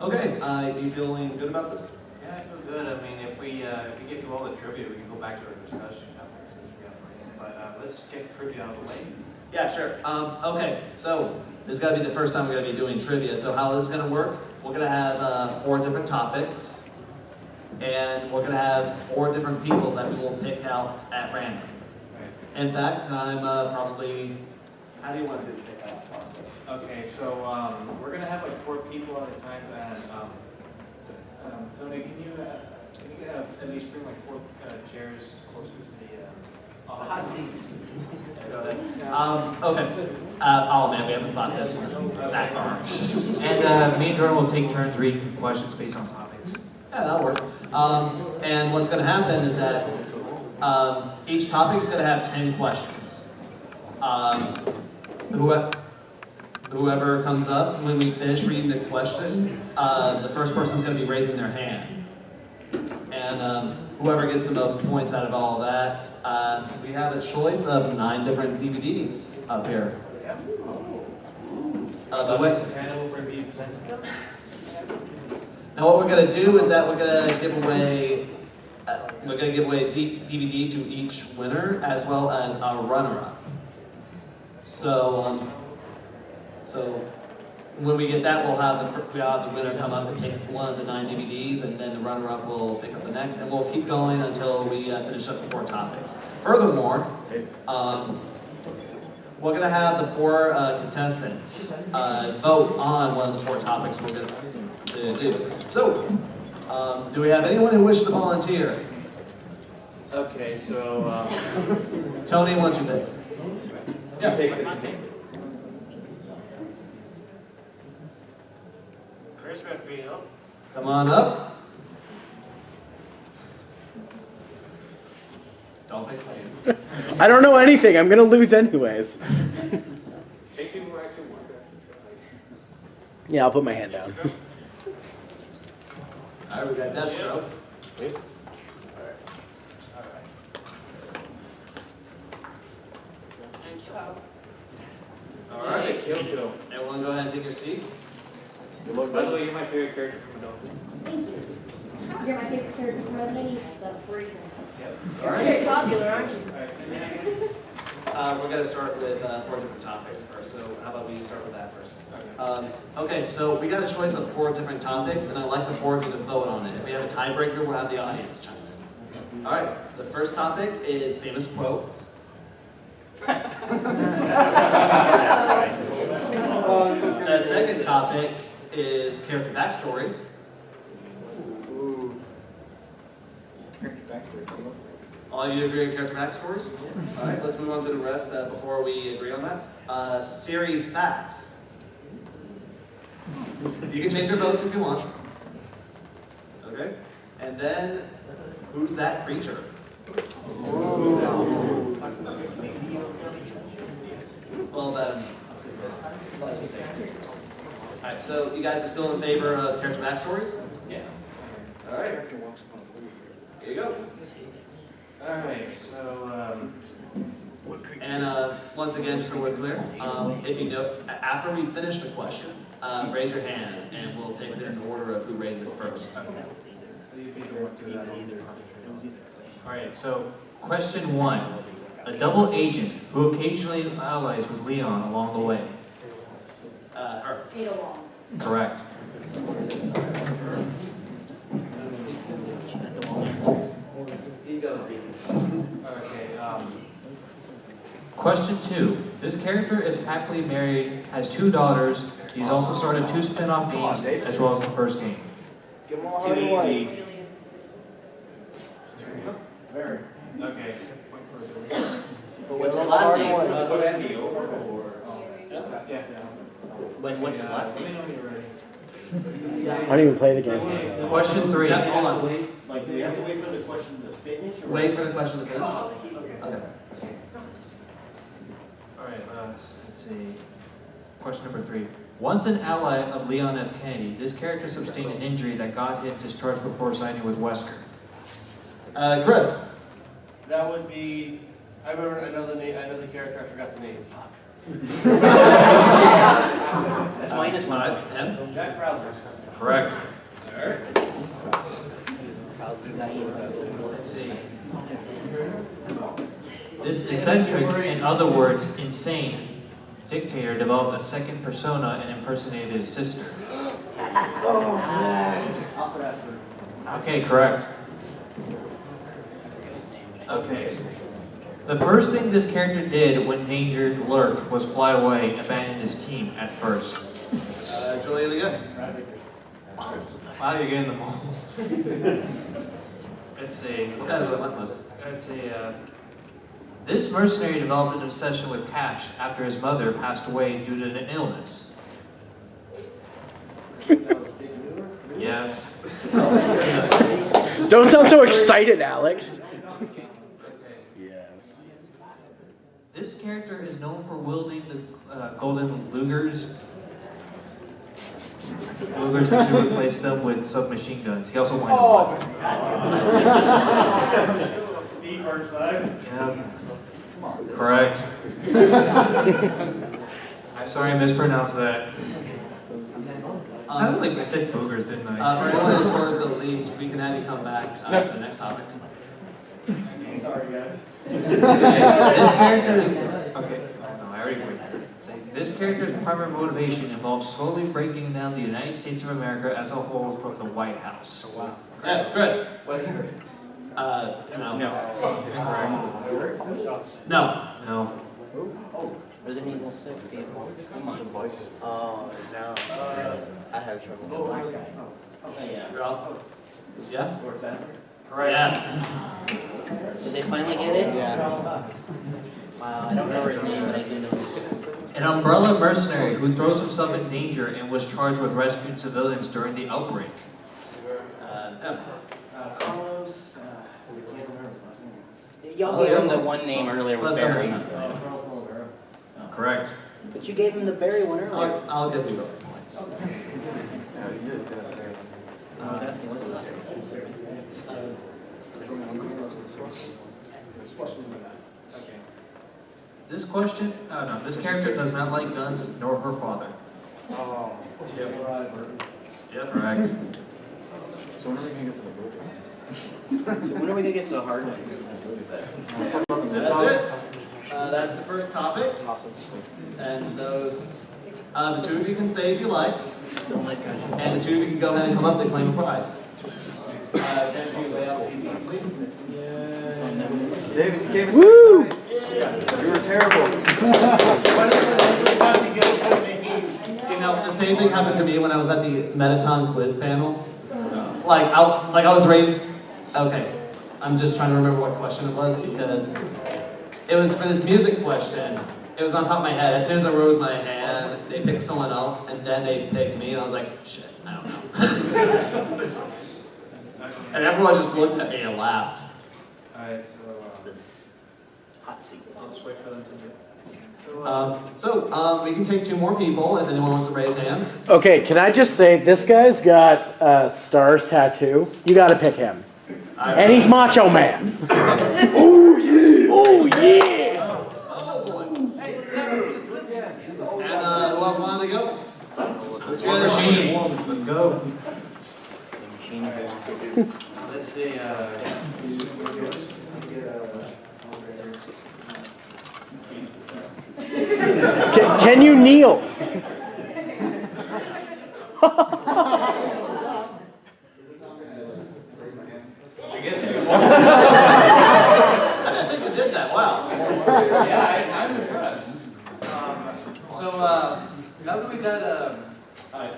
Okay, you feeling good about this? Yeah, I feel good. I mean, if we get through all the trivia, we can go back to our discussion topics as we got planned. But let's get trivia out of the way. Yeah, sure. Okay, so this is going to be the first time we're going to be doing trivia. So how this is going to work, we're going to have 4 different topics, and we're going to have 4 different people that we will pick out at random. Right. In fact, I'm probably, how do you want to do the pick out process? Okay, so we're gonna have like 4 people at a time, and Tony, can you at least bring like 4 chairs closer to the hot seats? Go ahead. Okay. Oh man, we haven't thought this one that far. And me and Jordan will take turns reading questions based on topics. Yeah, that'll work. And what's going to happen is that each topic is going to have 10 questions. Whoever comes up, when we finish reading the question, the first person is going to be raising their hand. And whoever gets the most points out of all of that, we have a choice of 9 different DVDs up here. Now what we're going to do is that we're going to give away a DVD to each winner as well as a runner-up. So when we get that, we'll have the winner come up and pick one of the 9 DVDs, and then the runner-up will pick up the next, and we'll keep going until we finish up the 4 topics. Furthermore, we're going to have the 4 contestants vote on one of the 4 topics we're going to do. So, do we have anyone who wishes to volunteer? Okay, so Tony, why don't you pick? Yeah. Chris Redfield. Come on up. Don't pick me. I don't know anything. I'm gonna lose anyways. Take people who actually want that. Yeah, I'll put my hand down. All right, we got Deathstroke. All right. Kill. Everyone go ahead and take your seat. By the way, you're my favorite character from Adults. Thank you. You're my favorite character from Resident Evil, so we're even. Yep. All You're right. very popular, aren't you? We're going to start with 4 different topics first, so how about we start with that first? Okay, so we got a choice of 4 different topics, and I'd like the 4 of you to vote on it. If we have a tiebreaker, we'll have the audience chime in. All right, the first topic is famous quotes. The second topic is character backstories. All of you agree on character backstories? All right, let's move on to the rest before we agree on that. Series facts. You can change your votes if you want. Okay? And then, who's that creature? Well, let's just say creatures. All right, so you guys are still in favor of character backstories? Yeah. All right. Here you go. Alright, so And once again, just so we're clear, if you know, after we finish the question, raise your hand, and we'll take it in order of who raised it first. Alright, so question 1. A double agent who occasionally allies with Leon along the way. Her. Ada Wong. Correct. You go. Okay, question 2. This character is happily married, has 2 daughters. He's also started 2 spin-off games as well as the first game. Give them all hard and white. Okay. What's the last name? Yeah. What's the last name? I don't even play the game. Question 3. Yeah, hold on, please. Like, do we have to wait for the question to finish? Or Wait for the question to finish. Okay. Alright, let's see. Question number 3. Once an ally of Leon S. Kennedy, this character sustained an injury that got him discharged before signing with Wesker. Chris. That would be, I remember another name, another character, I forgot the name. Fuck. That's minus one. Alright, him? Jack Crowder. Correct. Let's see. This eccentric, in other words, insane, dictator developed a second persona and impersonated his sister. Okay, correct. Okay. The first thing this character did when danger lurked was fly away and abandon his team at first. Julian again. Wow, you're getting them all. Let's see. This guy's relentless. Let's see. This mercenary developed an obsession with cash after his mother passed away due to an illness. Yes. Don't sound so excited, Alex. Yes. This character is known for wielding the golden Lugers. Lugers can replace them with submachine guns. He also wins a lot. Steve Burnside. Yeah. Correct. I'm sorry I mispronounced that. It sounded like I said boogers, didn't I? For anyone who scores the least, we can have you come back for the next topic. Sorry, guys. This character's okay. No, I already went. This character's primary motivation involves slowly breaking down the United States of America as a whole from the White House. Wow. Chris. What's her? No. Incorrect. No. No. Resident Evil 6 people. Come on. Oh, no. I have trouble with black guy. Oh, yeah. You're all? Yeah? What's that? Correct. Yes. Did they finally get it? Yeah. Wow, I don't remember his name, but I do know. An umbrella mercenary who throws himself in danger and was charged with rescuing civilians during the outbreak. Carlos. I can't remember his last name. Y'all Oh, gave yeah. him the one name earlier with Let's go. Barry. Carlos Oliveira. Correct. But you gave him the Barry one earlier. I'll give you both. Okay. This question, oh no, this character does not like guns, nor her father. Oh. Yeah, Yep. Correct. So when are we gonna get to the hard one? That's it. That's the first topic. And those, the two of you can stay if you like. Don't like guys. And the two of you can go ahead and come up to claim a prize. Stand for you, lay out PPs, please. Davis gave us Woo! You were terrible. You know, the same thing happened to me when I was at the Metaton quiz panel. Like I was ready. Okay, I'm just trying to remember what question it was because it was for this music question. It was on top of my head. As soon as I rose my hand, they picked someone else, and then they picked me, and I was like, shit, I don't know. And everyone just looked at me and laughed. Alright, Hot seat. I'll just wait for them to do. So we can take two more people if anyone wants to raise hands. Okay, can I just say, this guy's got Stars tattoo. You gotta pick him. And he's Macho Man. Oh yeah! Oh yeah! Oh boy. And who else wanted to go? Let's do the machine. Let's go. Let's see, Can you kneel? I guess if you want. I didn't think you did that. Wow. yeah, I'm impressed. So, now that we got, Alright,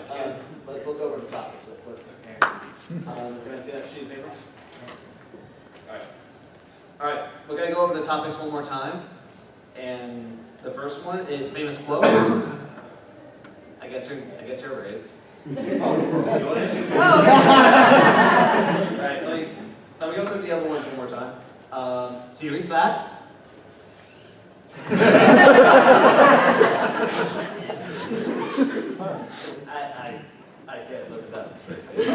let's look over the topics real quick. Can I see that sheet of paper? Alright, we're gonna go over the topics one more time. And the first one is famous quotes. I guess you're raised. Alright, let me go through the other ones one more time. Series facts. I can't look at that straight face.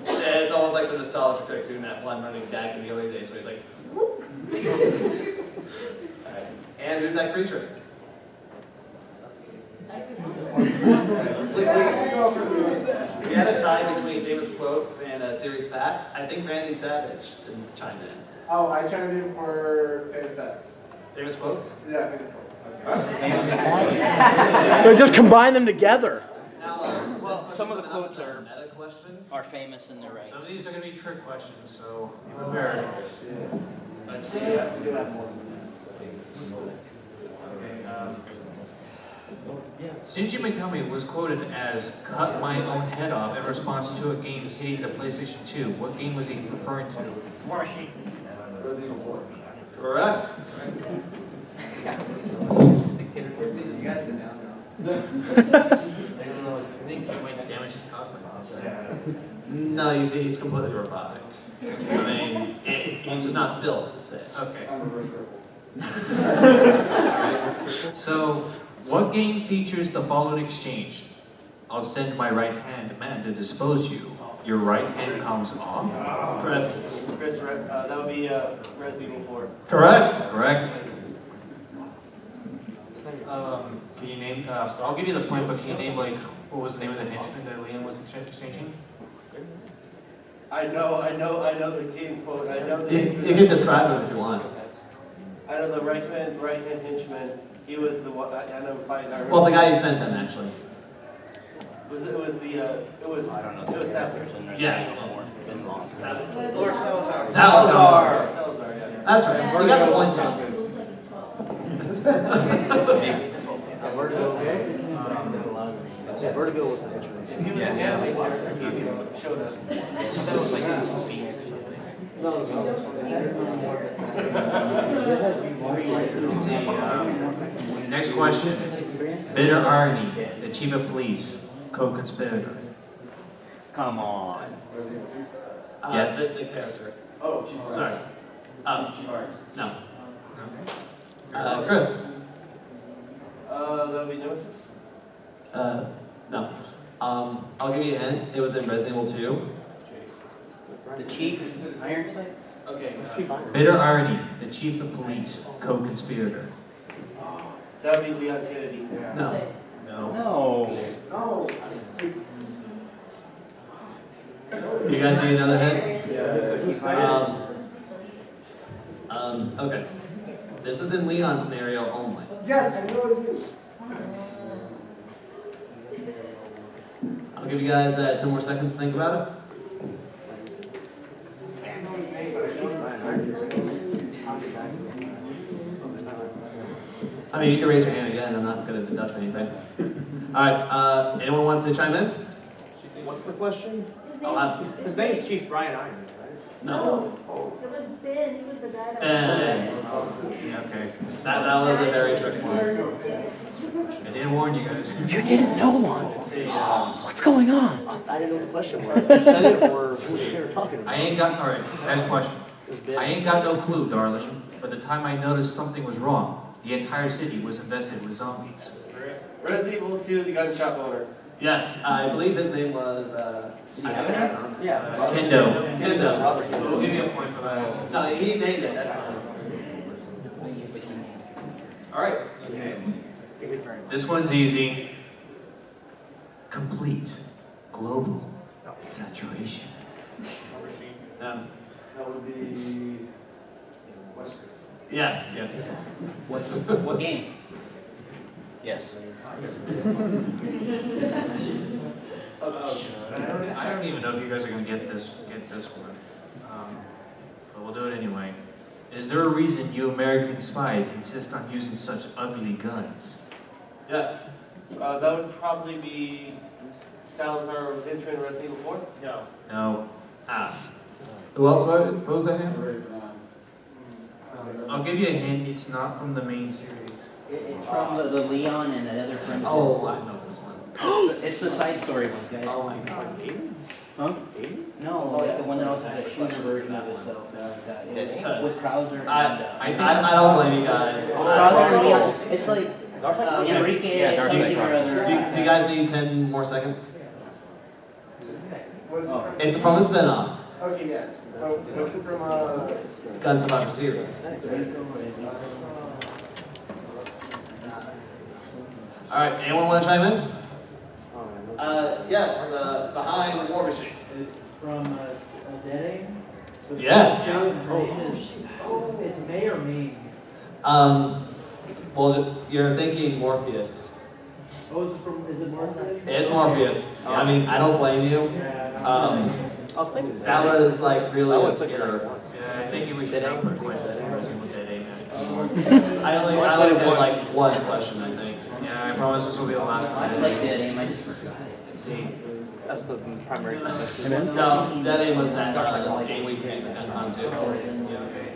Yeah, it's almost like the nostalgia critic doing that one running gag in the early days where he's like, whoop. Alright. And who's that creature? We had a tie between famous quotes and serious facts. I think Randy Savage didn't chime in. Oh, I chimed in for famous facts. Famous quotes? Yeah, famous quotes. So just combine them together. Now, Well, this some of the question quotes is a are- meta question. Are famous in their right. Some of these are going to be trick questions, so be prepared. Let's see, we do have more than 10, so. Okay, Shinji Mikami was quoted as "cut my own head off" in response to a game hitting the PlayStation 2. What game was he referring to? Resident Evil 4. Correct. You guys sit down now. I think he might damage his cosmonauts. No, you see, he's completely robotic. I mean, he's just not built to sit. Okay. I'm a reverse. So, what game features the following exchange? I'll send my right hand man to dispose you. Your right hand comes off. Chris. That would be Resident Evil 4. Correct. Correct. Can you name? I'll give you the point, but can you name like what was the name of the henchman that Liam was exchanging? I know the game quote. I know You can describe him if you want. I know the right hand henchman. He was the one. I know fighting. Well, the guy you sent him, actually. It was I don't know. It was Sapper. Yeah. Been long. Salazar. Salazar, yeah. That's right. You got the point. It looks like it's 12. Vertigo, okay? Vertigo was the intro. If he was an anime character, he showed up. Next question. Bitter irony. The chief of police, co-conspirator. Come on. Yeah. The character. Oh, Chief Sorry. No. No. Chris. That would be Nemesis. No. I'll give you a hint. It was in Resident Evil 2. The chief, Ironside? Okay. Bitter irony. The chief of police, co-conspirator. That would be Leon Kennedy. No. No. No. No. It's You guys need another hint? yeah. Okay. This is in Leon's scenario only. Yes, I know what it is. I'll give you guys 10 more seconds to think about it. I mean, you can raise your hand again. I'm not going to deduct anything. All right. Anyone want to chime in? What's the question? His His name is Chief Brian Iron, right? No. It was Ben, he was the guy that Ben. Yeah, okay. That was a very tricky one. I did warn you guys. You didn't know one. What's going on? I didn't know what the question was. You said it or who they were talking about? I ain't got. All right. Next question. I ain't got no clue, darling. But the time I noticed something was wrong, the entire city was infested with zombies. Resident Evil 2, the gun shop owner. Yes, I believe his name was. Yeah. Kendo. Kendo. We'll give you a point for that. No, he named it. That's fine. All right. This one's easy. Complete global saturation. No. That would be Yes. Yeah. What game? Yes. I don't even know if you guys are gonna get this one, but we'll do it anyway. Is there a reason you American spies insist on using such ugly guns? Yes. That would probably be Salazar Ventura in Resident Evil 4? No. No. Who else? What was that name? I'll give you a hint. It's not from the main series. It's from the Leon and that other friend. Oh, I know this one. It's the side story one, guys. Oh my God. Huh? No, like the one that also has a shooter version of itself. With Krauser and I don't blame you guys. Krauser and Leon. It's like Enrique something or other. Do you guys need 10 more seconds? Was It's from the spinoff, okay, yes. Was it from Guns of Our series. All right, anyone want to chime in? Yes, behind War Machine. It's from Dead Aim. Yes. It's May or Me. Well, you're thinking Morpheus. Oh, is it Morpheus? It's Morpheus. I mean, I don't blame you. I was thinking That was like really I a was thinking scare. that once. Yeah, I think we should not put questions for Resident Evil Dead Aim. I only did like one question, I think. Yeah, I promise this will be the last I one. like Dead Aim. Let's see. That's the primary consensus. No, Dead Aim was that game we used at Con too. Yeah, okay.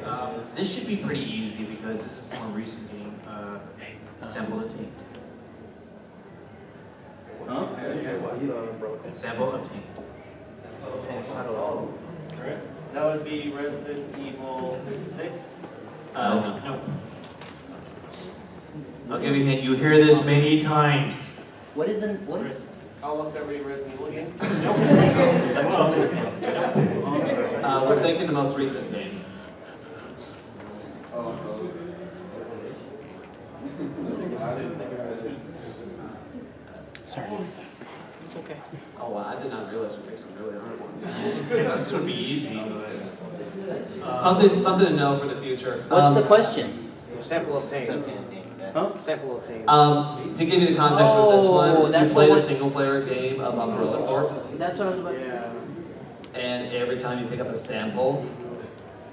This should be pretty easy because this is a more recent game. Sample obtained. Huh? Sample obtained. That would be Resident Evil 6. No. I'll give you a hint. You hear this many times. What is Almost every Resident Evil game. We're thinking the most recent game. Sorry. Oh wow, I did not realize we picked some really hard ones. This would be easy. Something to know for the future. What's the question? Sample obtained. Huh? Sample obtained. To give you the context for this one, you that's played the a one- single player game of Umbrella Corp, That's what I was about. Yeah. and every time you pick up a sample,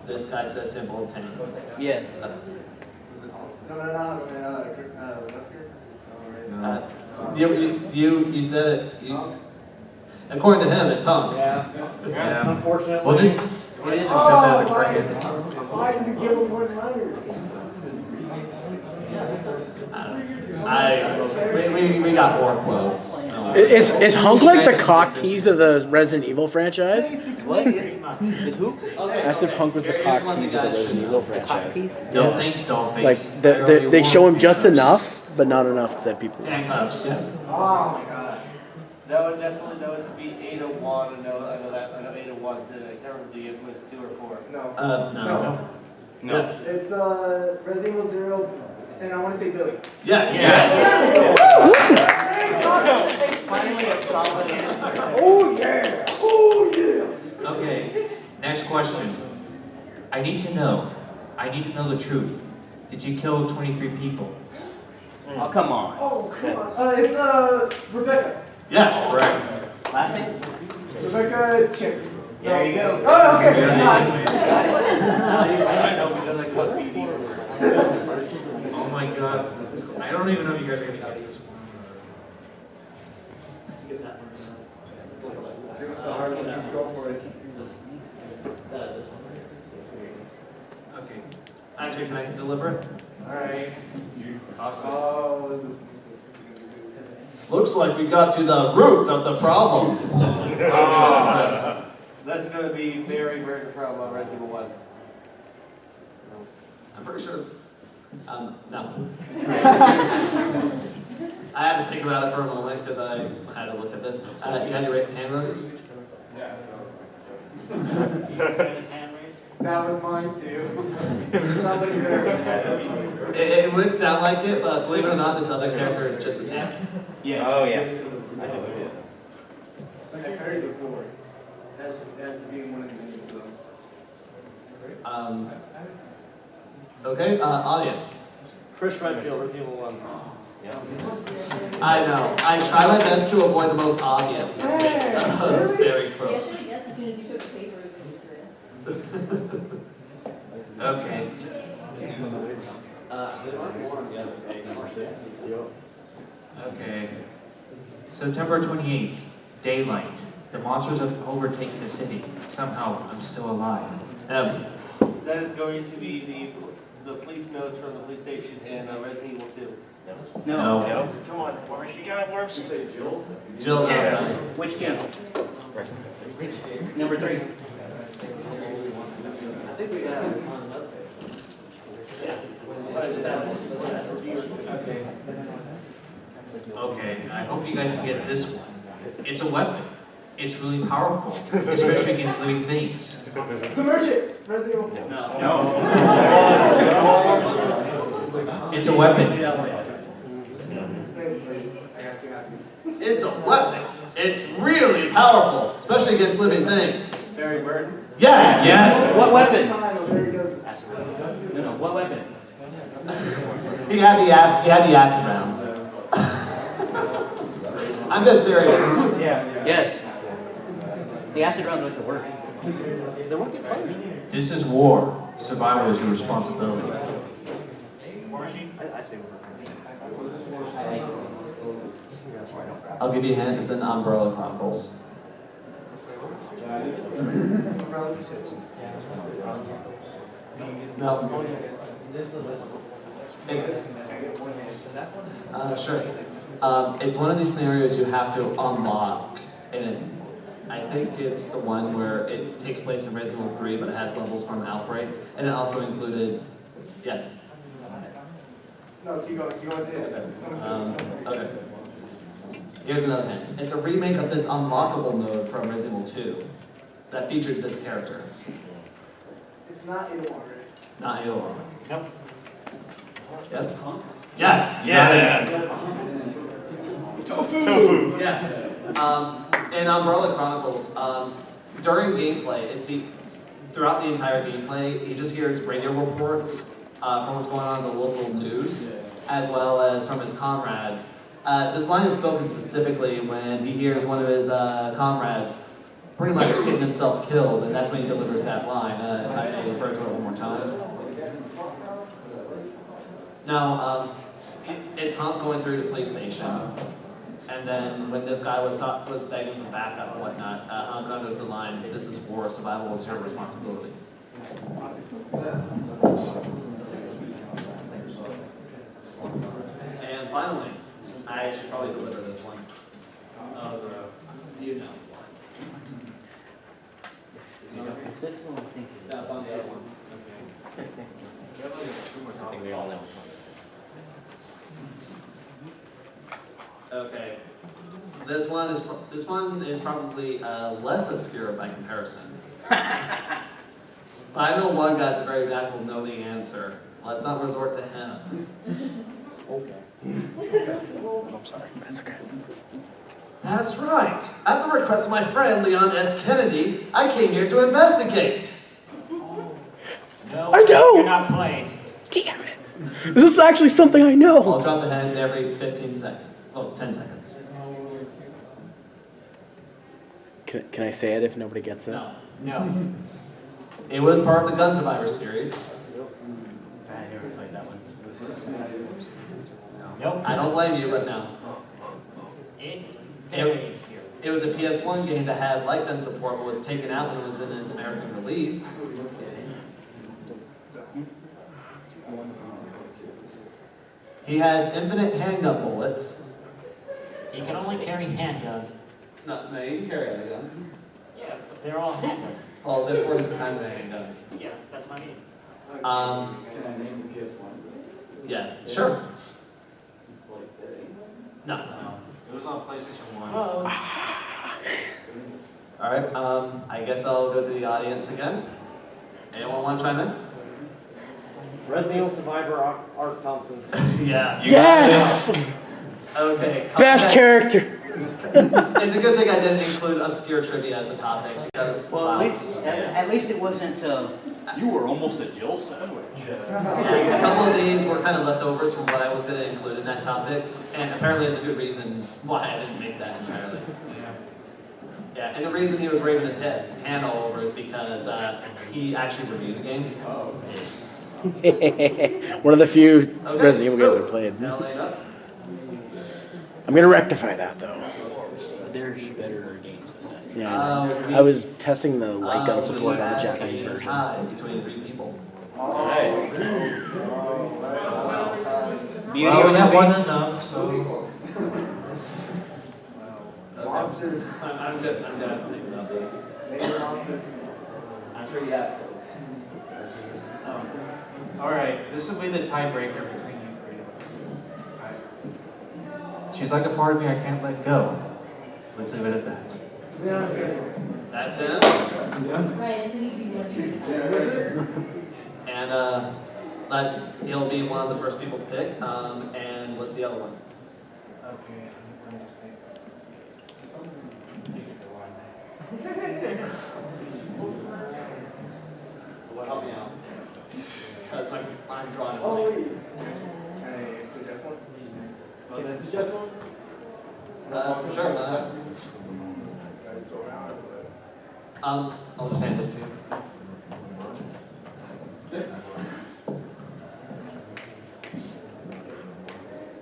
this guy says sample obtained. Yes. You said it. According to him, it's hung. Yeah. Unfortunately. Well, did, What is it? Why did you give him one-liners? We got more quotes. Is Hunk like the cock tease of the Resident Evil franchise? Is who? Okay. Asked if Hunk was the Here's cock one tease you of the guys Resident should Evil know. franchise. no thanks, Dollface. Like they show him just enough, but not enough that people. Handcuffs. Yes. Oh my god. That would definitely know it to be 801. I know 801 too. I can't remember if it was 2 or 4. No. No. Yes. It's Resident Evil 0, and I want to say Billy. Yes. Finally a solid answer. Oh yeah! Oh yeah! Okay, next question. I need to know the truth. Did you kill 23 people? Oh, come on. Oh come on. It's Rebecca. Yes. Correct. Last name? Rebecca Chambers. There you go. Oh okay. I know because I cut BD from her. Oh my god. I don't even know if you guys are gonna get this one. Give us the hard one. Let's go for it. This one. Okay. Actually, can I deliver it? Alright. Oh, this. Looks like we got to the root of the problem. Chris. That's going to be Mary Burton from Resident Evil 1. I'm pretty sure. No. I had to think about it for a moment because I had to look at this. You had your hand raised? That was mine too. Sounds like Mary. It would sound like it, but believe it or not, this other character is just his hand. Yeah. Oh, yeah. I heard it before. That's being one of the names though. Okay, audience. Chris Redfield, Resident Evil 1. I know. I try my best to avoid the most obvious. Hey, really? Very See, I pro. should have guessed as soon as you took the papers and Chris. Okay. Okay. September 28th, daylight. The monsters have overtaken the city. Somehow, I'm still alive. That is going to be the police notes from the police station in Resident Evil 2. No. Come on, Worms. You got Worms? Jill Valentine. Which game? Number 3. I think we have another. Okay, I hope you guys can get this one. It's a weapon. It's really powerful, especially against living things. The Merchant. Resident Evil. No. It's a weapon. It's a weapon. It's really powerful, especially against living things. Barry Bird. Yes! Yes. What weapon? No, what weapon? He had the acid rounds. I'm dead serious. Yes. The acid rounds like the work. The work is hard. This is war. Survival is your responsibility. I say work. I'll give you a hint, it's in Umbrella Chronicles. No. It's, sure. It's one of these scenarios you have to unlock, and I think it's the one where it takes place in Resident Evil 3, but it has levels from Outbreak, and it also included, yes. No, keep going. Okay. Here's another hint. It's a remake of this unlockable mode from Resident Evil 2 that featured this character. It's not Edelmon, right? Not Edelon. Nope. Yes? Yes! Yeah. Tofu! Yes. In Umbrella Chronicles, during gameplay, throughout the entire gameplay, he just hears radio reports from what's going on in the local news, as well as from his comrades. This line is spoken specifically when he hears one of his comrades pretty much getting himself killed, and that's when he delivers that line. If I refer to it one more time. Now, it's Hump going through the police station, and then when this guy was begging for backup and whatnot, Hump goes to the line, "This is war, survival is your responsibility." And finally, I should probably deliver this one. You know. This one I think is. That's on the other one. I think we all know. Okay. This one is probably less obscure by comparison. But I know one guy at the very back will know the answer. Let's not resort to him. Okay. I'm sorry. That's okay. That's right. At the request of my friend Leon S. Kennedy, I came here to investigate. No, I know. you're not playing. Damn it. This is actually something I I'll know. drop a hint every 15 seconds. Oh, 10 seconds. Can I say it if nobody gets it? No. No. It was part of the Gun Survivor series. I never played that one. Nope. I don't blame you, but no. It's very obscure. It was a PS1 game that had light gun support, but was taken out when it was in its American release. He has infinite handgun bullets. He can only carry handguns. No, you can carry other guns. Yeah, but they're all handguns. Well, there's 4 different kinds of handguns. Yeah, that's my name. Can I name the PS1? Yeah, sure. No. It was on PlayStation 1. All right. I guess I'll go to the audience again. Anyone want to chime in? Resident Evil Survivor, Art Thompson. Yes. Yes! Okay. Best character. It's a good thing I didn't include obscure trivia as a topic because. Well, at least it wasn't. You were almost a Jill sandwich. A couple of these were kind of leftovers from what I was going to include in that topic, and apparently it's a good reason why I didn't make that entirely. Yeah, and the reason he was waving his hand all over is because he actually reviewed the game. One of the few Okay, Resident Evil so- games I played. Now lay it up. I'm gonna rectify that though. There's better games than that. Yeah, I was testing the light gun support on the Japanese a version. tie between 3 people. Beauty Well, or we have the one Beast? enough, so. Okay. I'm good. I'm good. I have to think about this. I'm sure you have. All right, this will be the tiebreaker between you 3. All right. She's like a part of me I can't let go. Let's leave it at that. That's him. Right, it's an easy one. And he'll be one of the first people to pick. And what's the other one? Okay, I'm just thinking. I'm drawing a Oh, blank. wait. Can I suggest one? Can I suggest one? Sure, why not? Guys go around, but. I'll just hand this to you.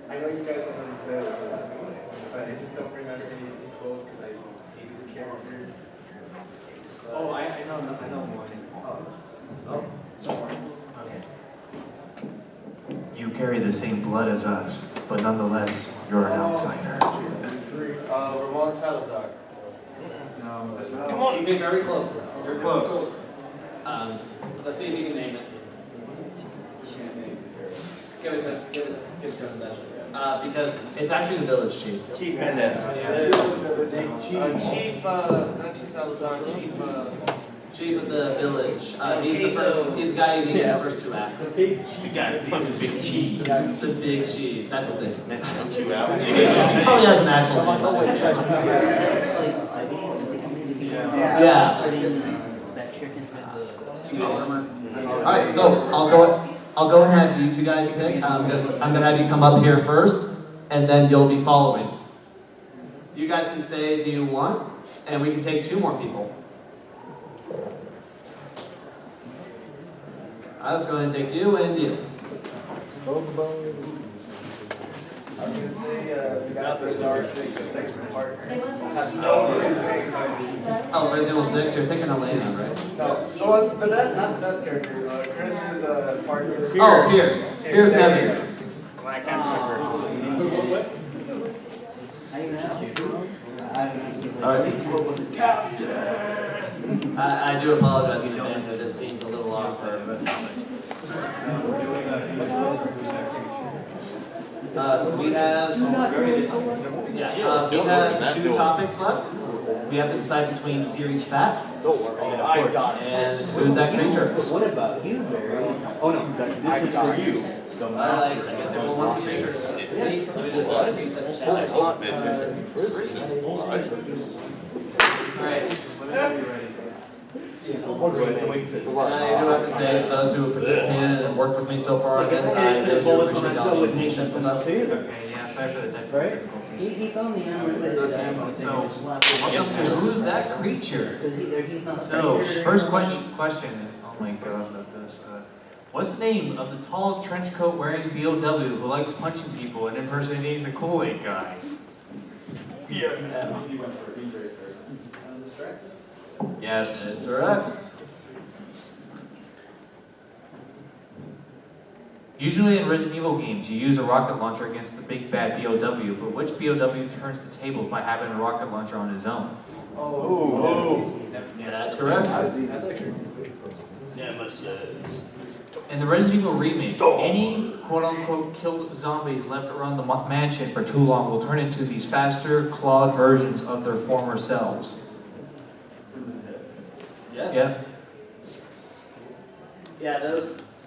I know you guys have done this better than the last one, but I just don't remember any of these quotes because I hated the character. Oh, I know one. Oh, don't worry. You carry the same blood as us, but nonetheless, you're an outsider. Ramon Salazar. No, that's not. Come on. You came very close. You're close. Let's see if you can name it. Give it to because it's actually the village chief. Chief Mendez. Chief, not Chief Salazar, Chief, Chief of the village. He's the guy who beat the first two acts. The guy who punches Big Cheese. The big cheese. That's his name. Punch you out. He probably has an actual name. Yeah. That chicken with the armor. Alright, so I'll go and have you two guys pick. I'm gonna have you come up here first, and then you'll be following. You guys can stay if you want, and we can take 2 more people. Alright, let's go ahead and take you and you. I was gonna say, we got the Star 6 and next partner. They must Have have. no reason. Oh, Resident Evil 6, you're picking Elena, right? No, the one, the best, not the best character. Chris is a partner. Oh, Pierce. Pierce Evans. I can't remember. I do apologize in advance if this seems a little awkward, but we have 2 topics left. We have to decide between series facts and who's that creature. What about you, Barry? Oh no, this is for you. So I guess everyone wants the creatures. Let me just Alright. Whenever you're ready. And I do have to say, for those who have participated and worked with me so far on this, I really do appreciate y'all being patient with us. Okay, yeah, sorry for the technical difficulties. He found the animal. So, welcome to Who's That Creature? So, first question, oh my god, this, what's the name of the tall trench coat wearing BOW who likes punching people and impersonating the Kool-Aid guy? Yes. Mr. X. Usually in Resident Evil games, you use a rocket launcher against the big bad BOW, but which BOW turns the tables by having a rocket launcher on his own? Yeah, that's correct. In the Resident Evil remake, any quote-unquote killed zombies left around the mansion for too long will turn into these faster, clawed versions of their former selves. Yes. Yeah. Yeah,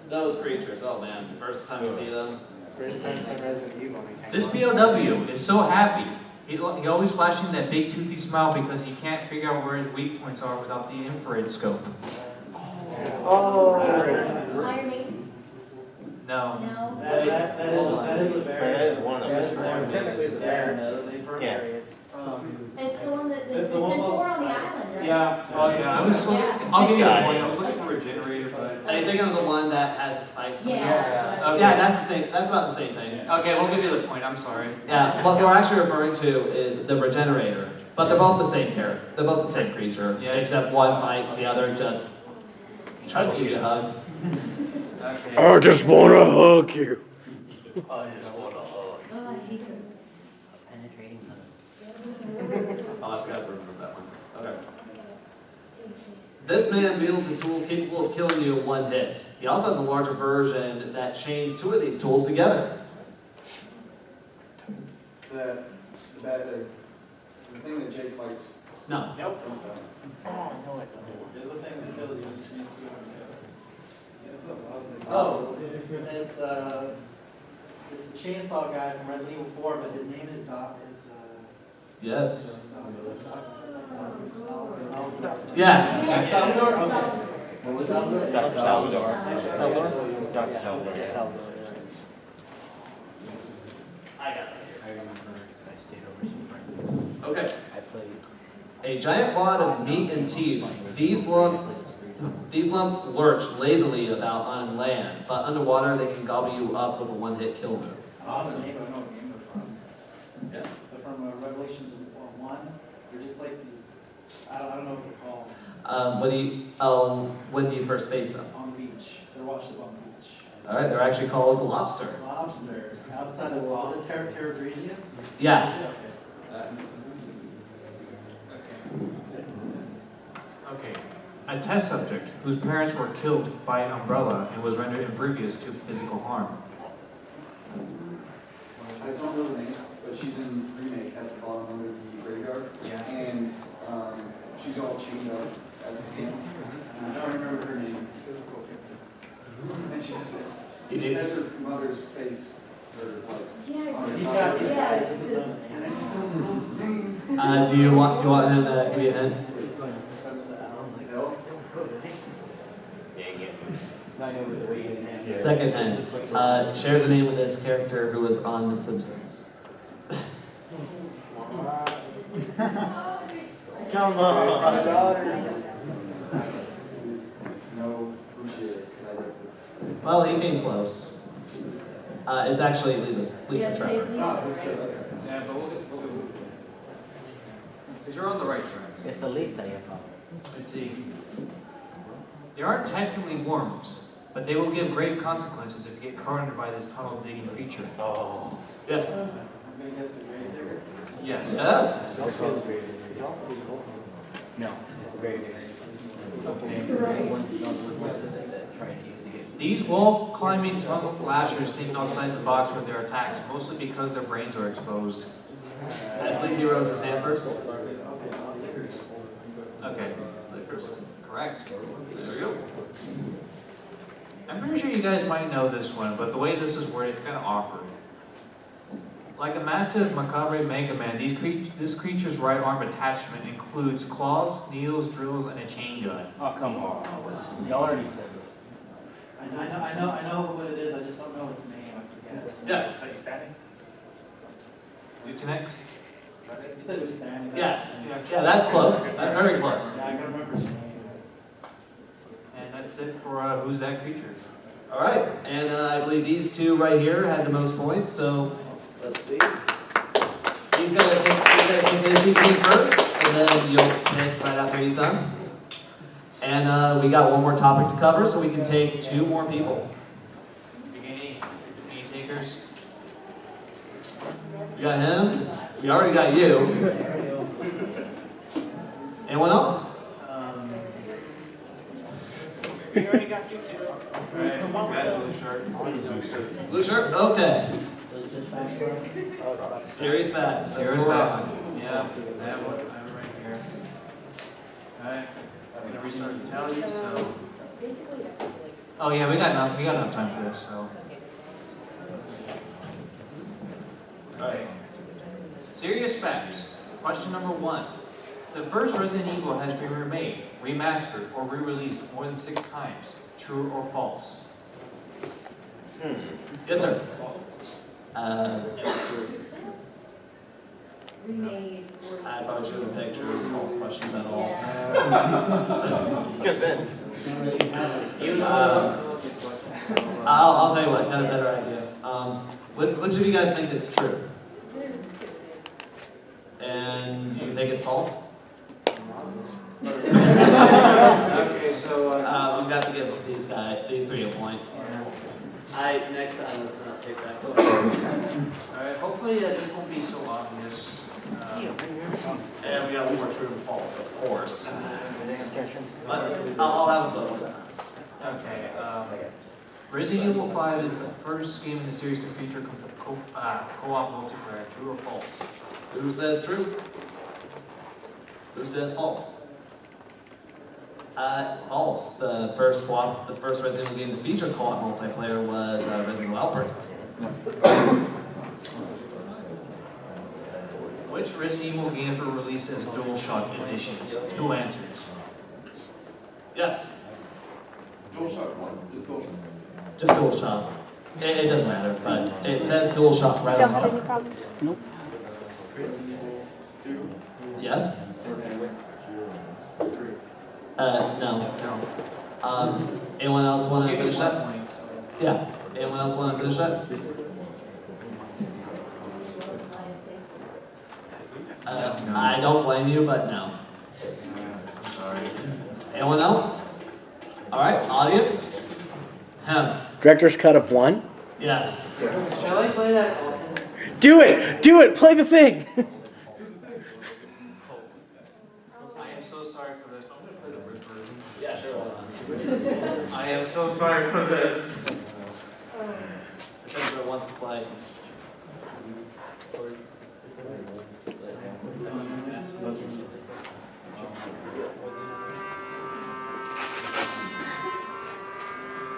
those creatures. Oh man, first time you see them. First time playing Resident Evil. This BOW is so happy. He always flashing that big toothy smile because he can't figure out where his weak points are without the infrared scope. Iron Maiden? No. No. That is one of them. Technically it's a bear. Yeah. It's the one that, it's in 4 on the island, right? Yeah, oh yeah, I was looking, Yeah. I'll give you the point. I was looking for a generator, but. Are you thinking of the one that has the spikes? coming out? Yeah. Okay. Yeah, that's the same. That's about the same thing. Okay, we'll give you the point. I'm sorry. Yeah, what we're actually referring to is the Regenerator, but they're both the same character. They're both the same creature, Yeah. except one bites, the other just tries to give you a hug. okay. I just wanna hug you. Oh, I hate those. Penetrating. Oh, I forgot to remember that one. Okay. This man wields a tool capable of killing you in 1 hit. He also has a larger version that chains 2 of these tools together. The thing that Jake fights. No. Nope. There's a thing that kills you. Oh. It's the chainsaw guy from Resident Evil 4, but his name is Doc. Yes. Salvador. Yes. Salvador. Dr. Salvador. Dr. Salvador. Salvador, I got it. I remember I stayed over. Okay. I played. A giant wad of meat and teeth. These lumps lurch lazily about on land, but underwater they can gobble you up with a one-hit kill move. Oh, the name, I know what name they're from. Yeah. They're from Revelations 1. They're just like these, I don't know what they're called. When do you first face them? On the beach. They're washed up on the beach. All right, they're actually called the lobster. Lobster. Outside of the wall. Is it Terra Grigia? Yeah. Okay. A test subject whose parents were killed by an umbrella and was rendered impervious to physical harm. I don't know the name, but she's in remake at the bottom under the graveyard. Yeah. And she's all chained up at the end. I don't remember her name. And she has her mother's face, or like, Yeah, He's got, yeah, it's it's just, just- and I just don't know. Do you want him to give you a hint? no? Not know the way in hand. Second hint. Shares a name with this character who was on The Simpsons. Come on. No, who she is, 'cause I read Well, he came close. It's actually Lisa Yeah, Trevor. save Lisa, right? Yeah, but we'll get. Because you're on the right track. It's the leaf that you have. Let's see. They aren't technically worms, but they will give grave consequences if you get cornered by this tunnel digging creature. Oh. Yes. I'm gonna guess the grave digger. Yes. Yes. No, it's the grave digger. These wall climbing tunnel lashers think outside the box with their attacks, mostly because their brains are exposed. Definitely heroes is hand first. Okay. Correct. There we go. I'm pretty sure you guys might know this one, but the way this is worded, it's kind of awkward. Like a massive macabre Mega Man, this creature's right arm attachment includes claws, needles, drills, and a chain gun. Oh, come on. Y'all already said it. I know what it is, I just don't know its name, I forget. Yes. Are you standing? Lieutenant? You said it was Stanley. Yes. Yeah, that's close. That's very close. Yeah, I gotta remember his name. And that's it for Who's That Creature? All right, and I believe these two right here had the most points. So let's see. He's gonna pick his team first, and then you'll pick right after he's done. And we got one more topic to cover, so we can take two more people. Any takers? We got him. We already got you. Anyone else? We already got you two. Alright, got blue shirt. Blue shirt? Okay. Serious facts. That's Here's what we're that on. one. Yeah, I have one right here. Alright, I'm gonna restart the tally, so. Basically, I feel like. Oh yeah, we got enough time for this, so. Alright. Serious facts. Question number 1. The first Resident Evil has been remade, remastered, or re-released more than 6 times. True or false? Yes, sir. Remade. or- I probably should have picked true or false questions at all. Yeah. Good then. I'll tell you what, got a better idea. Which of you guys think it's true? And you think it's false? Okay, so, I've got to give these three a point. Next time, let's not take that. Alright, hopefully this won't be so obvious. And we got one more true and false, of course. But I'll have a vote this time. Okay, Resident Evil 5 is the first game in the series to feature co-op multiplayer. True or false? Who says true? Who says false? False. The first Resident Evil game to feature co-op multiplayer was Resident Evil Outbreak. Which Resident Evil games were released as DualShock editions? 2 answers. Yes. DualShock 1, just DualShock. Just DualShock. It doesn't matter, but it says DualShock right on top. Nope. Yes? No. Anyone else want to finish that? Yeah. Anyone else want to finish that? I don't blame you, but no. Sorry. Anyone else? All right, audience. Him. Director's cut of 1. Yes. Shall I play that? Do it! Do it! Play the thing! I am so sorry for this. I'm gonna play the Rick version. Yeah, sure. I am so sorry for this. If anyone wants to play.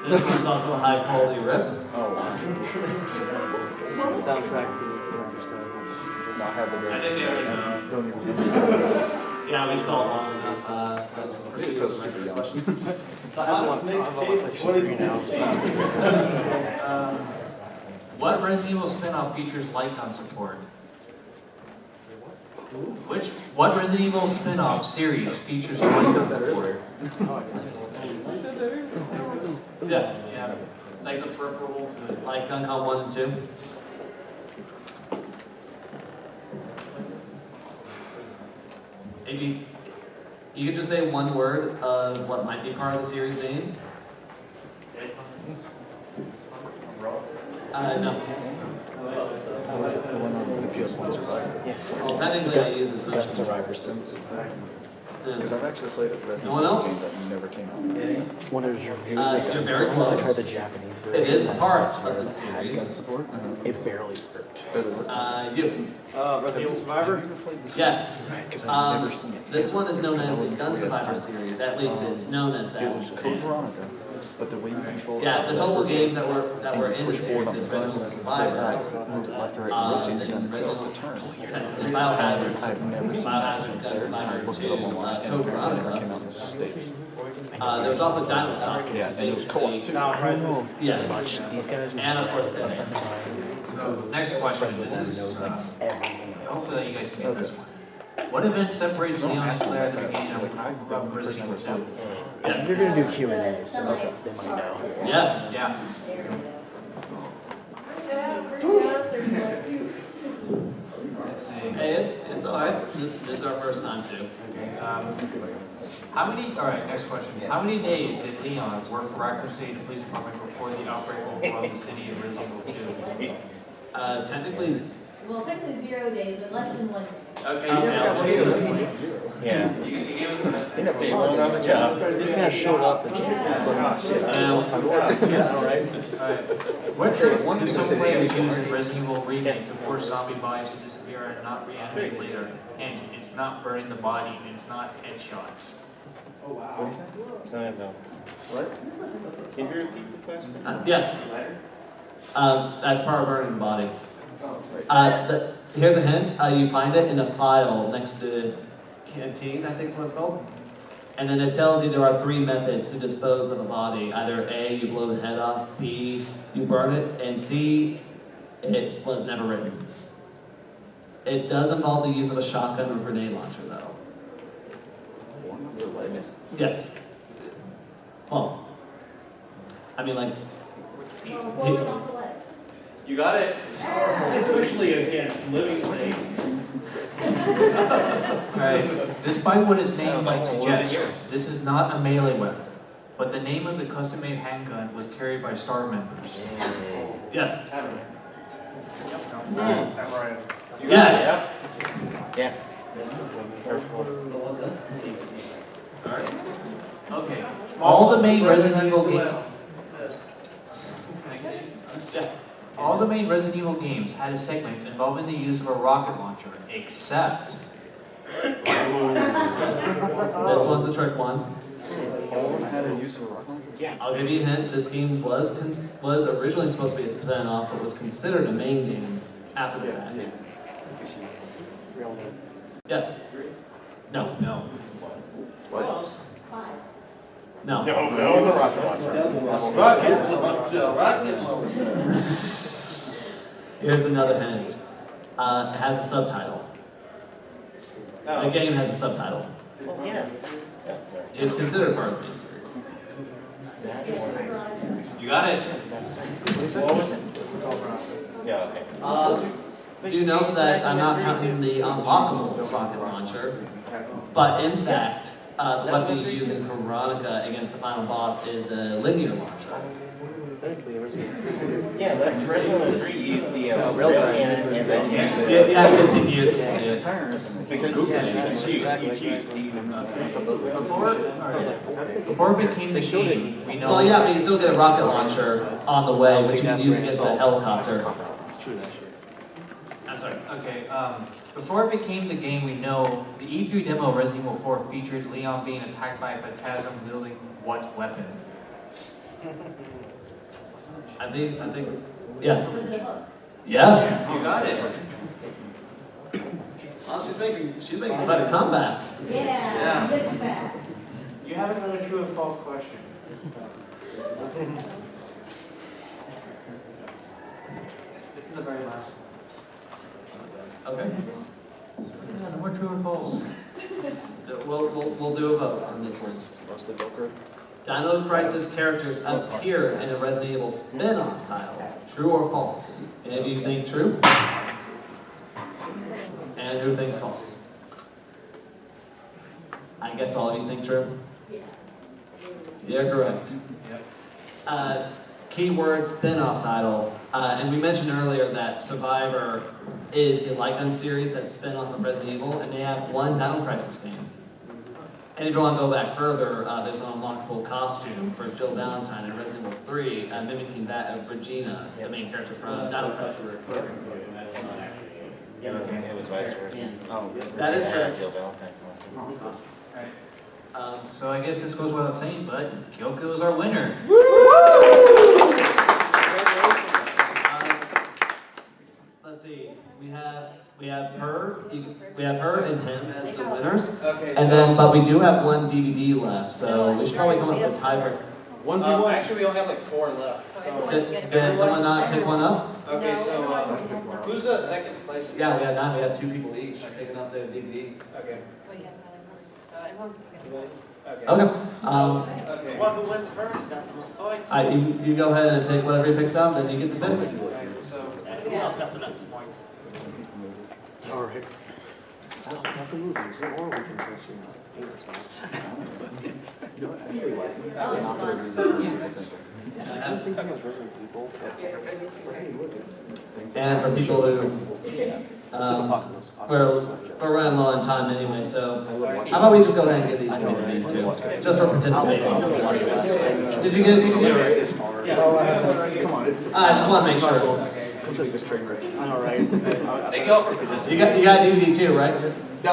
This one's also a high quality rip. Oh, wow. Soundtrack to Director's Cut. Not have the I think they already know. Don't even. Yeah, we still have long enough. Let's proceed with the rest of the questions. What Resident Evil spin-off features Lycon support? What Resident Evil spin-off series features Lycon support? Yeah, Yeah, like the peripheral to it. like Guncom 1 and 2. If you could just say one word of what might be part of the series name. No. Well, technically I use this motion. Because I've actually played it. No one else? That never came out. What is your view? You're very close. The Japanese It is part of the series. It barely worked. You. Resident Evil Survivor? Yes. Because I've never seen it. This one is known as the Gun Survivor series. At least it's known as that. It was Code Veronica, but the way you control Yeah, the total games that were in the series is Resident Evil Survivor, Move left to right, rotate the then gun itself Resident to turn. technically Biohazard, I've never seen Biohazard, Gun Survivor 2, Code It never came Veronica. out in the States. There was also Dino Stock, which Yeah, is and it was co-op basically, too. I don't know yes, these guys. and of course Dead Air. So, next question. This is, hopefully you guys can get this one. What event separates Leon and Claire at the beginning of Resident Evil 2? Yes. They're gonna do Q&A, so they might know. Yes. Yeah. Let's see. Hey, it's alright. This is our first time too. Alright, next question. How many days did Leon work for Raccoon City Police Department before the outbreak of the city of Resident Evil 2? Technically, Well, technically 0 days, but less than 1 day. Okay, I'll give you a Yeah. You gave us the best. End up day one on the job. This guy showed up and What trick do some players use in Resident Evil Remake to force zombie bodies to disappear and not reanimate later? And it's not burning the body, and it's not headshots. Oh, wow. What? Can you repeat the question? yes. That's part of burning the body. Here's a hint. You find it in a file next to canteen, I think is what it's called. And then it tells you there are 3 methods to dispose of a body. Either A, you blow the head off, B, you burn it, and C, it was never written. It does involve the use of a shotgun or grenade launcher, though. Yes. Well, I mean, like, Well, blowing off the legs. You got it. Especially against living things. Alright, despite what its name might suggest, this is not a melee weapon, but the name of the custom-made handgun was carried by STAR members. yes. You got Yes. Yeah. Alright. Okay. All the main Resident Evil games. All the main Resident Evil games had a segment involving the use of a rocket launcher, except This one's a trick one. All of them had a use of a rocket launcher? I'll give you a hint. This game was originally supposed to be a spin-off, but was considered a main game after the fact. Yes. No. no. Close. 5. No. No, that was a rocket launcher. Here's another hint. It has a subtitle. The game has a subtitle. Yeah. It's considered part of the main series. You got it. Yeah, okay. Do note that I'm not counting the unlockable rocket launcher, but in fact, the weapon you use in Veronica against the final boss is the linear launcher. Yeah, but Resident Evil 3 used the rail cannon and then used the... Yeah, 15 years to play it. Because you choose. Before it became the game, we know. Well, yeah, but you still get a rocket launcher on the way, which you can use against a helicopter. I'm sorry. Okay. Before it became the game, we know the E3 demo of Resident Evil 4 featured Leon being attacked by a phantasm wielding what weapon? I think, yes. Yes. You got it. Oh, she's making quite a comeback. Yeah, good facts. You have another true and false question. This is the very last one. Okay. Yeah, no more true and false. We'll do a vote on this one. Dino Crisis characters appear in a Resident Evil spin-off title. True or false? Any of you think true? And who thinks false? I guess all of you think true? You're correct. Keyword spin-off title. And we mentioned earlier that Survivor is the Lycan series that's a spin-off of Resident Evil, and they have one Dino Crisis game. And if you want to go back further, there's an unlockable costume for Jill Valentine in Resident Evil 3, mimicking that of Regina, the main character from Dino Crisis. Yeah, it was vice versa. Oh, That is true. So I guess this goes without saying, but Kyoko is our winner. Let's see. We have her and him as the winners, Okay. but we do have one DVD left, so we should probably come up with a tiebreaker. Actually, we only have like 4 left. Did someone not pick one up? Okay, so who's the second place? Yeah, we had 9. We had 2 people each picking up their DVDs. Okay. Okay. Okay. Okay. One who wins first got the most points. You go ahead and pick whatever he picks up, then you get the pick. Okay, so who else got the most points? Alright. Stop about the movies, or we can just, you know, I really like it. I don't think it was Resident Evil. Hey, look, it's... And for people who, we're running low on time anyway, so how about we just go ahead and give these people these two, just for participating. Did you get a DVD? Come on, it's... I just want to make sure. This is train wreck. Alright. You got a DVD too, right? Yeah.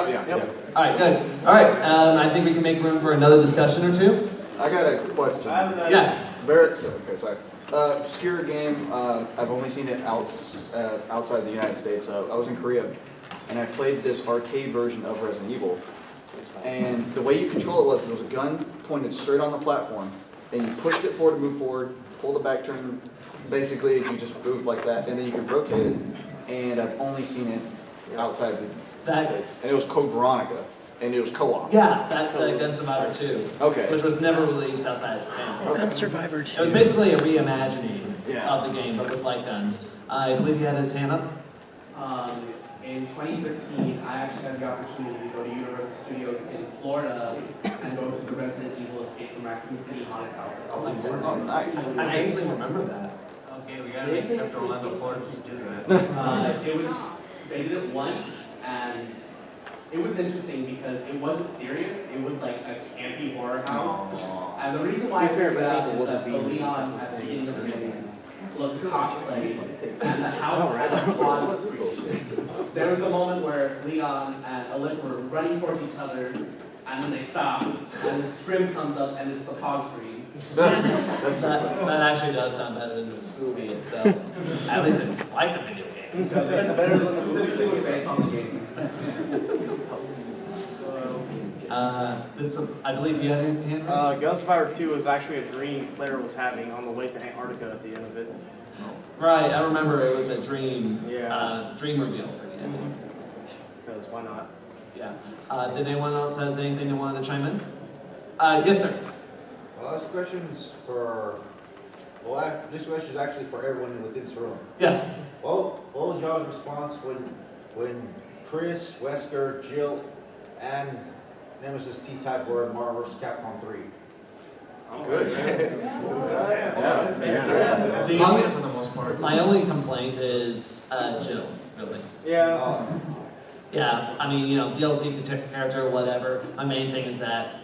All right, good. All right, I think we can make room for another discussion or two. I got a question. Yes. Okay, sorry. Obscure game, I've only seen it outside the United States. I was in Korea, and I played this arcade version of Resident Evil. And the way you control it was, there was a gun pointed straight on the platform, and you pushed it forward to move forward, pulled it back, turn. Basically, you just moved like that, and then you can rotate it. And I've only seen it outside the United States. And it was Code Veronica, and it was co-op. Yeah, that's Gun Survivor 2. Okay. Which was never released outside of Japan. Gun Survivor 2. It was basically a reimagining of the game, but with light guns. I believe he had his hand up. In 2013, I actually had the opportunity to go to Universal Studios in Florida and go to the Resident Evil Escape from Raccoon City Haunted House. Oh my goodness. Oh, nice. I vaguely remember that. Okay, we gotta make a trip to Orlando, Florida to do that. They did it once, and it was interesting because it wasn't serious. It was like a campy horror house. And the reason why I figured that is that the Leon at the beginning of the movies looked cosplay, and the house had a claws screech. There was a moment where Leon and Alec were running towards each other, and then they stopped, and the scrim comes up, and it's the pause screen. That actually does sound better than the movie itself. At least it's like the video game. So it's better than the movie. It was based on the games. I believe you had your hand raised? Gunspire 2 was actually a dream Claire was having on the way to Antarctica at the end of it. Right, I remember it was a dream, Yeah. Dream reveal for the ending. Because why not? Yeah. Did anyone else has anything they wanted to chime in? Yes, sir. Well, this question's for, this question is actually for everyone within this room. Yes. What was y'all's response when Chris, Wesker, Jill, and Nemesis T-Type were in Marvel vs. Capcom 3? Good. The For only, the most part. my only complaint is Jill, really. Yeah. Yeah, I mean, DLC character, whatever. My main thing is that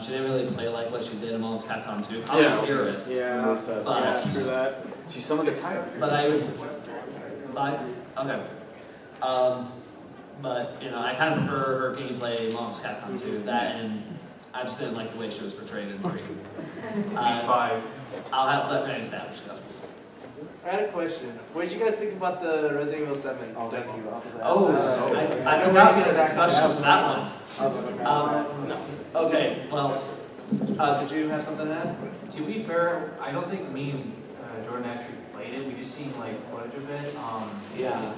she didn't really play like what she did in Marvel vs. Capcom 2. I'm a purist. Yeah. But, Yeah, true that. She summoned a tiger. but okay. But, I kind of prefer her gameplay in Marvel vs. Capcom 2. That and I just didn't like the way she was portrayed in 3. B5. I'll let Randy Savage go. I had a question. What did you guys think about the Resident Evil 7 Oh, thank demo? you. I forgot we had a discussion with that one. Okay, well, did you have something to add? To be fair, I don't think me and Jordan actually played it. We just seen like footage of it. Yeah.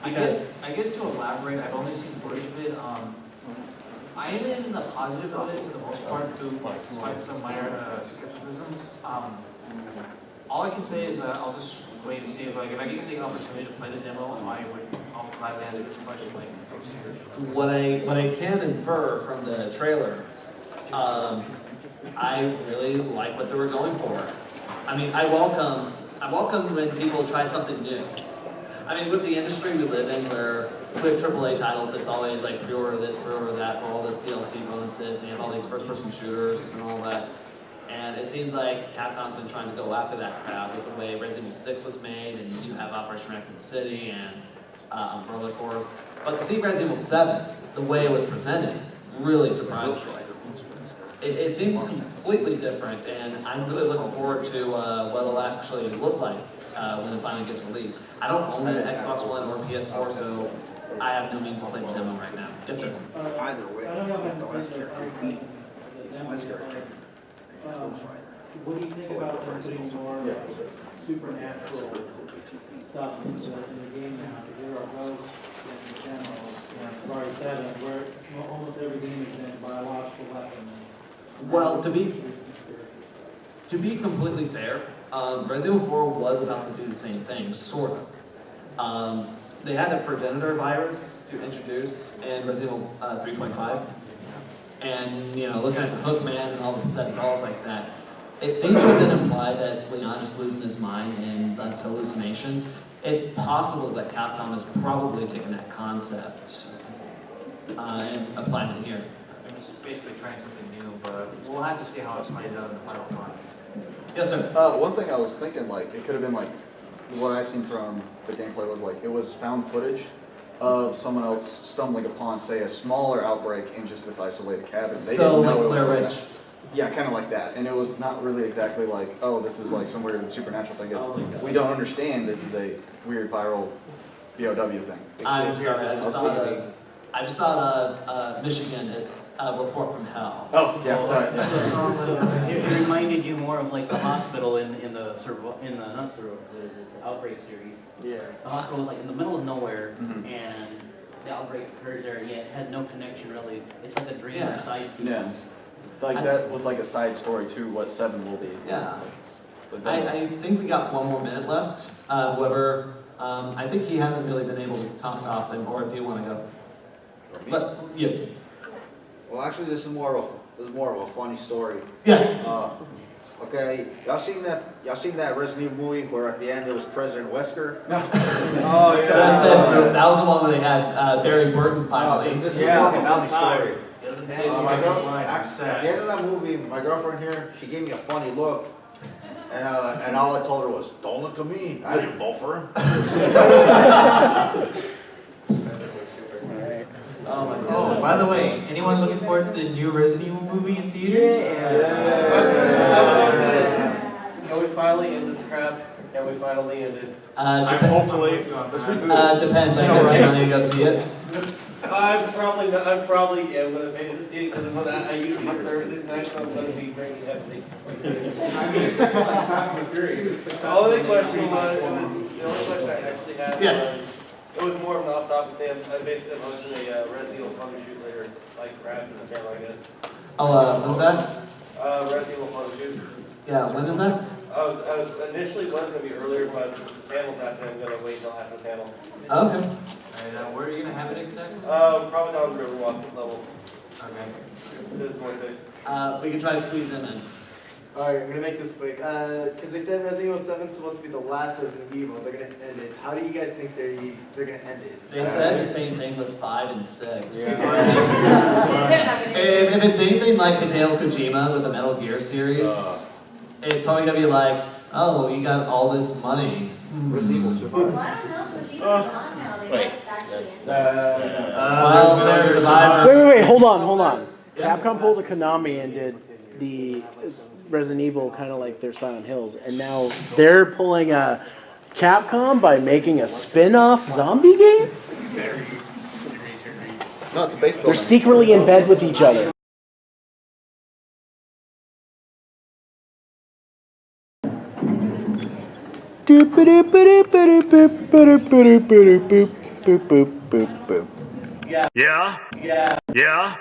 I guess to elaborate, I've only seen footage of it. I am in the positive of it for the most part, despite some minor skepticisms. All I can say is I'll just wait and see if I get the opportunity to play the demo. I'll gladly answer this question like next year. What I can infer from the trailer, I really like what they were going for. I mean, I welcome when people try something new. I mean, with the industry we live in, where with AAA titles, it's always like pre-order this, pre-order that for all this DLC bonuses, and you have all these first-person shooters and all that. And it seems like Capcom's been trying to go after that crowd with the way Resident Evil 6 was made, and you have Operation Raccoon City and Umbrella Corps. But to see Resident Evil 7, the way it was presented, really surprised me. It seems completely different, and I'm really looking forward to what it'll actually look like when it finally gets released. I don't own an Xbox One or PS4, so I have no means to play the demo right now. Yes, sir. Either way, I don't know if the I'm last thinking character. what do you think about them putting more supernatural stuff in the game now? Because there are ghosts in the demo, and Mario 7, where almost every game has been biological weapons. Well, to be completely fair, Resident Evil 4 was about to do the same thing, sort of. They had a progenitor virus to introduce in Resident Evil 3.5. And, looking at the Hookman and all the possessed dolls like that, it seems to have been implied that it's Leon just losing his mind and thus hallucinations. It's possible that Capcom has probably taken that concept and applied it here. I'm just basically trying something new, but we'll have to see how it plays out in the final product. Yes, sir. One thing I was thinking, like, it could have been like, what I seen from the gameplay was like, it was found footage of someone else stumbling upon, say, a smaller outbreak in just this isolated cabin. They So, didn't know like it was Blair like Witch. that. Yeah, kind of like that. And it was not really exactly like, oh, this is like some weird supernatural thing. It's, Oh my God. we don't understand this is a weird viral BOW thing. I'm sorry, I just thought of Michigan, report from hell. Oh, yeah, right. It reminded you more of like the hospital in the Outbreak series. Yeah. The hospital was like in the middle of nowhere, Mhm. and the outbreak occurs there, and yet it had no connection really. It's like a dream or Yeah. side Yeah. sequence. Like that was like a side story to what 7 will be. Yeah. But I think we got 1 more minute left. Whoever, I think he hasn't really been able to talk often, or do you want to go? But, yeah. Well, actually, this is more of a funny story. Yes. Okay, y'all seen that Resident Evil movie where at the end it was President Wesker? Oh, That was the one where they had Barry Burton finally. This is more of a funny story. It doesn't say My girl, line, I'm at the sad. end of that movie, my girlfriend here, she gave me a funny look, and all I told her was, "Don't look at me. I didn't vote for him." Oh my Oh, goodness. by the way, anyone looking forward to the new Resident Evil movie in theaters? Can we finally end this crap? Can we finally end it? Depends. Hopefully. Depends. I know right now to go see it. I'm probably am gonna pay to see it because I usually work Thursdays nights, so I'm gonna be drinking heavily. The only question I actually had Yes. was, it was more of an off-topic thing. I basically hosted a Resident Evil Fun Shoot later, like Brad in the channel, I guess. When's that? Resident Evil Fun Shoot. Yeah, when is that? I was initially was gonna be earlier, but the panel's happening. I'm gonna wait until after the panel. Okay. And where are you gonna have it exactly? Probably down the Riverwalk level. Okay. This is one place. We can try to squeeze him in. Alright, I'm gonna make this quick. Because they said Resident Evil 7 is supposed to be the last Resident Evil. They're gonna end it. How do you guys think they're gonna end it? They said the same thing with 5 and 6. They're not gonna- If it's anything like Hideo Kojima with the Metal Gear series, it's probably gonna be like, oh, well, you got all this money. Resident Evil survived. Well, I don't know, Kojima's gone now, they Wait. might actually end. Well, they're Survivor. Wait, hold on. Capcom pulled a Konami and did the Resident Evil kind of like their Silent Hills, and now they're pulling a Capcom by making a spin-off zombie game? No, it's a baseball. They're secretly in bed with each other. Yeah.